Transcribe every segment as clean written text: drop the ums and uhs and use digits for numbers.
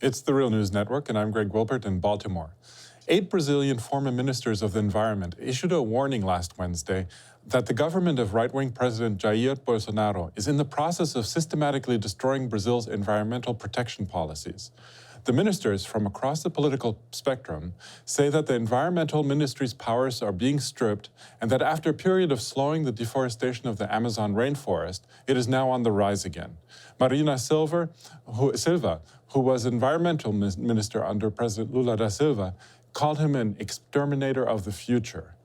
It's the Real News Network, and I'm Greg Wilbert in Baltimore. 8 Brazilian former ministers of the environment issued a warning last Wednesday that the government of right-wing President Jair Bolsonaro is in the process of systematically destroying Brazil's environmental protection policies. The ministers from across the political spectrum say that the environmental ministry's powers are being stripped and that after a period of slowing the deforestation of the Amazon rainforest, it is now on the rise again. Marina Silva, who was environmental minister under President Lula da Silva, called him an exterminator of the future.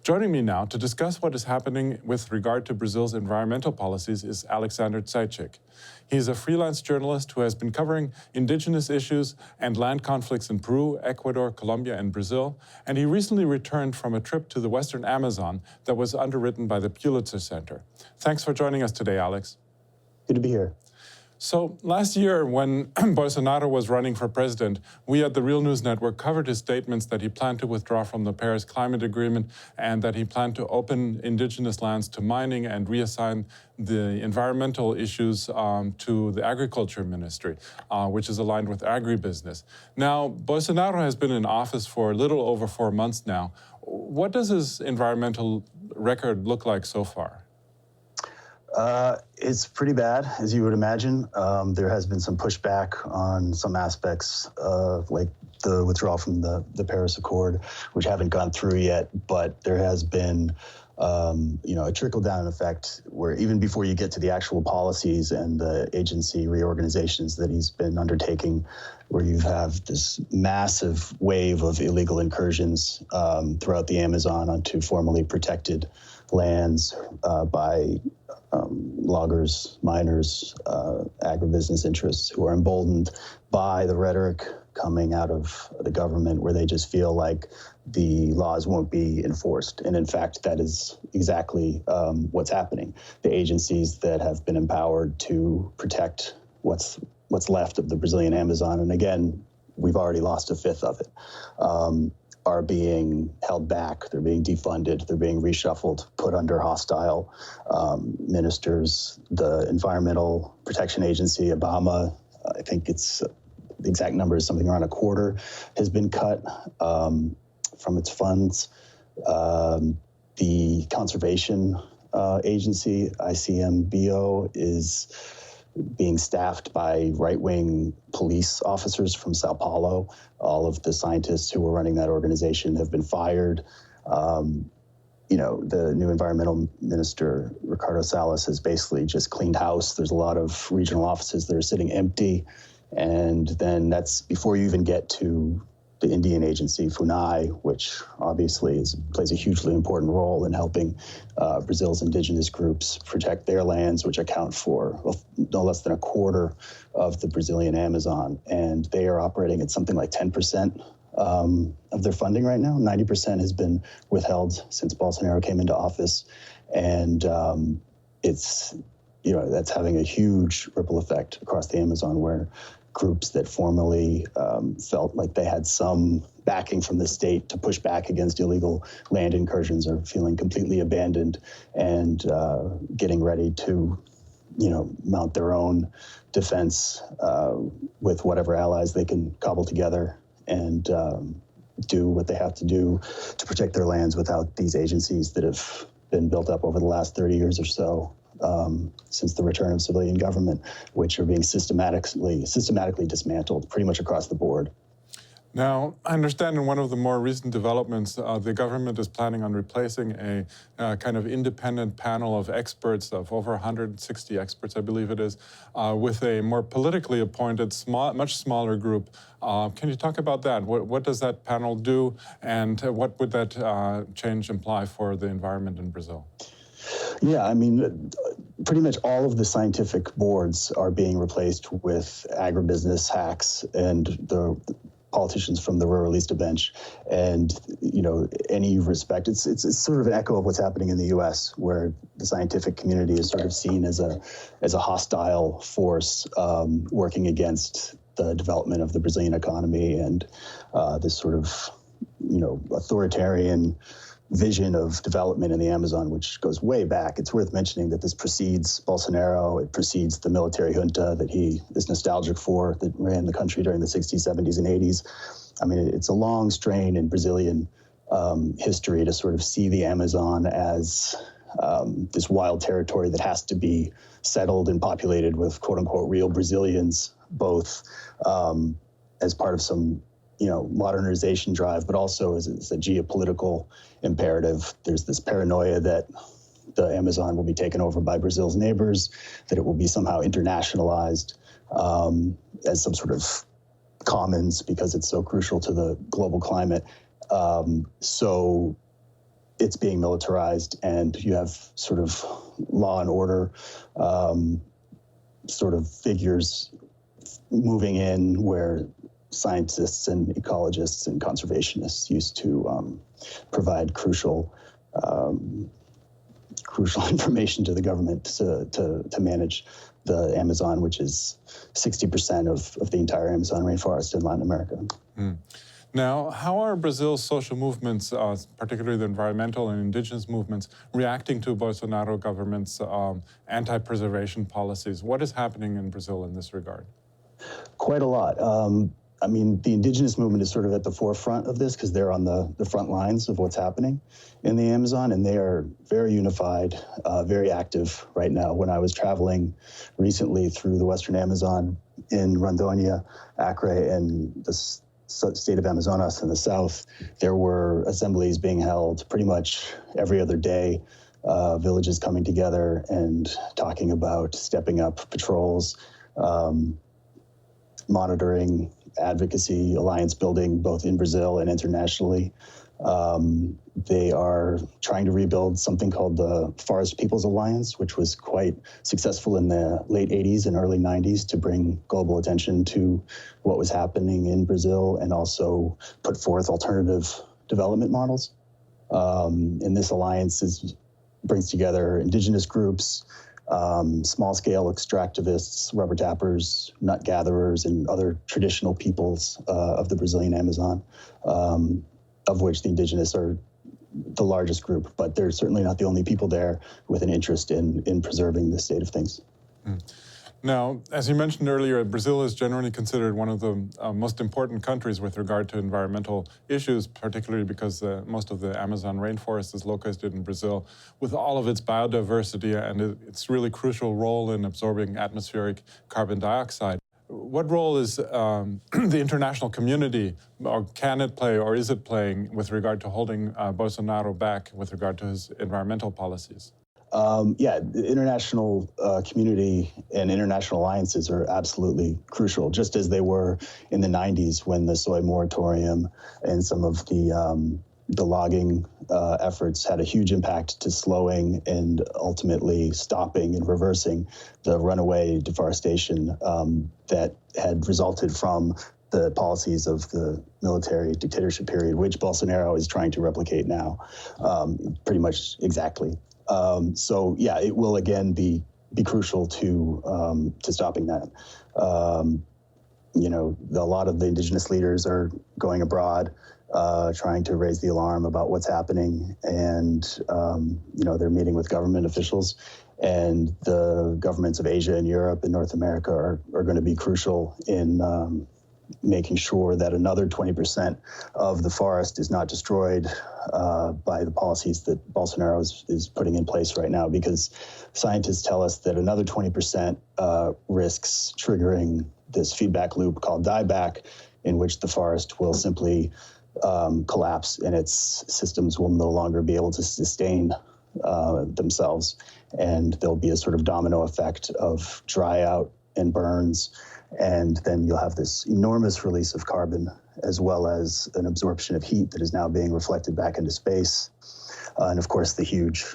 Joining me now to discuss what is happening with regard to Brazil's environmental policies is Alexander Zaitchik. He's a freelance journalist who has been covering indigenous issues and land conflicts in Peru, Ecuador, Colombia, and Brazil, and he recently returned from a trip to the Western Amazon that was underwritten by the Pulitzer Center. Thanks for joining us today, Alex. Good to be here. So last year, when Bolsonaro was running for president, we at the Real News Network covered his statements that he planned to withdraw from the Paris Climate Agreement and that he planned to open indigenous lands to mining and reassign the environmental issues to the Agriculture Ministry, which is aligned with agribusiness. Now, Bolsonaro has been in office for a little over 4 months now. What does his environmental record look like so far? It's pretty bad, as you would imagine. There has been some pushback on some aspects of like the withdrawal from the Paris Accord, which haven't gone through yet, but there has been a trickle-down effect where even before you get to the actual policies and the agency reorganizations that he's been undertaking, where you have this massive wave of illegal incursions throughout the Amazon onto formerly protected lands by loggers, miners, agribusiness interests who are emboldened by the rhetoric coming out of the government where they just feel like the laws won't be enforced. And in fact, that is exactly what's happening. The agencies that have been empowered to protect what's left of the Brazilian Amazon, and again, we've already lost a fifth of it, are being held back. They're being defunded. They're being reshuffled, put under hostile ministers. The Environmental Protection Agency, IBAMA, I think it's the exact number is something around a quarter, has been cut from its funds. The Conservation Agency, ICMBio, is being staffed by right-wing police officers from Sao Paulo. All of the scientists who were running that organization have been fired. The new environmental minister, Ricardo Salles, has basically just cleaned house. There's a lot of regional offices that are sitting empty. And then that's before you even get to the Indian agency, FUNAI, which obviously plays a hugely important role in helping Brazil's indigenous groups protect their lands, which account for no less than a quarter of the Brazilian Amazon. And they are operating at something like 10% of their funding right now. 90% has been withheld since Bolsonaro came into office. And that's having a huge ripple effect across the Amazon, where groups that formerly felt like they had some backing from the state to push back against illegal land incursions are feeling completely abandoned and getting ready to, mount their own defense with whatever allies they can cobble together and do what they have to do to protect their lands without these agencies that have been built up over the last 30 years or so. Since the return of civilian government, which are being systematically dismantled pretty much across the board. Now, I understand in one of the more recent developments, the government is planning on replacing a kind of independent panel of experts, of over 160 experts, I believe it is, with a more politically appointed, much smaller group. Can you talk about that? What does that panel do, and what would that change imply for the environment in Brazil? Yeah, I mean, pretty much all of the scientific boards are being replaced with agribusiness hacks and the politicians from the ruralista bench. And, any respect, it's sort of an echo of what's happening in the U.S., where the scientific community is sort of seen as a hostile force working against the development of the Brazilian economy and this sort of, authoritarian vision of development in the Amazon, which goes way back. It's worth mentioning that this precedes Bolsonaro. It precedes the military junta that he is nostalgic for, that ran the country during the 60s, 70s, and 80s. I mean, it's a long strain in Brazilian history to sort of see the Amazon as this wild territory that has to be settled and populated with quote unquote real Brazilians, both as part of some modernization drive, but also as a geopolitical imperative. There's this paranoia that the Amazon will be taken over by Brazil's neighbors, that it will be somehow internationalized as some sort of commons because it's so crucial to the global climate. So it's being militarized, and you have sort of law and order sort of figures moving in where scientists and ecologists and conservationists used to provide crucial information to the government to manage the Amazon, which is 60% of the entire Amazon rainforest in Latin America. Now, how are Brazil's social movements, particularly the environmental and indigenous movements, reacting to Bolsonaro government's anti-preservation policies? What is happening in Brazil in this regard? Quite a lot. I mean, the indigenous movement is sort of at the forefront of this because they're on the front lines of what's happening in the Amazon, and they are very unified, very active right now. When I was traveling recently through the Western Amazon in Rondônia, Acre, and the state of Amazonas in the south, there were assemblies being held pretty much every other day, villages coming together and talking about stepping up patrols, monitoring, advocacy, alliance building, both in Brazil and internationally. They are trying to rebuild something called the Forest Peoples Alliance, which was quite successful in the late 80s and early 90s to bring global attention to what was happening in Brazil and also put forth alternative development models. And this alliance brings together indigenous groups, small-scale extractivists, rubber tappers, nut gatherers, and other traditional peoples of the Brazilian Amazon, of which the indigenous are the largest group, but they're certainly not the only people there with an interest in preserving this state of things. Now, as you mentioned earlier, Brazil is generally considered one of the most important countries with regard to environmental issues, particularly because most of the Amazon rainforest is located in Brazil, with all of its biodiversity and its really crucial role in absorbing atmospheric carbon dioxide. What role is the international community, or can it play, or is it playing with regard to holding Bolsonaro back with regard to his environmental policies? Yeah, the international community and international alliances are absolutely crucial, just as they were in the 90s when the soy moratorium and some of the logging efforts had a huge impact to slowing and ultimately stopping and reversing the runaway deforestation that had resulted from the policies of the military dictatorship period, which Bolsonaro is trying to replicate now, pretty much exactly. So yeah, it will again be crucial to stopping that. A lot of the indigenous leaders are going abroad, trying to raise the alarm about what's happening, and they're meeting with government officials. And the governments of Asia and Europe and North America are going to be crucial in making sure that another 20% of the forest is not destroyed by the policies that Bolsonaro is putting in place right now, because scientists tell us that another 20% risks triggering this feedback loop called dieback, in which the forest will simply collapse and its systems will no longer be able to sustain themselves. And there'll be a sort of domino effect of dry out and burns. And then you'll have this enormous release of carbon, as well as an absorption of heat that is now being reflected back into space. And of course, the huge,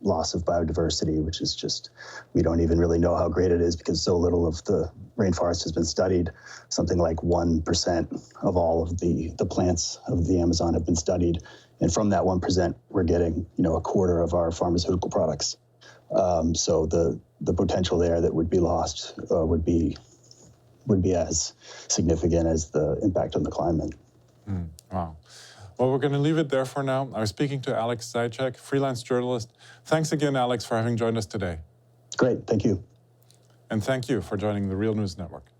loss of biodiversity, which is just, we don't even really know how great it is because so little of the rainforest has been studied. Something like 1% of all of the plants of the Amazon have been studied. And from that 1%, we're getting, a quarter of our pharmaceutical products. So the potential there that would be lost would be as significant as the impact on the climate. Wow. Well, we're going to leave it there for now. I was speaking to Alex Zaitchik, freelance journalist. Thanks again, Alex, for having joined us today. Great, thank you. And thank you for joining the Real News Network.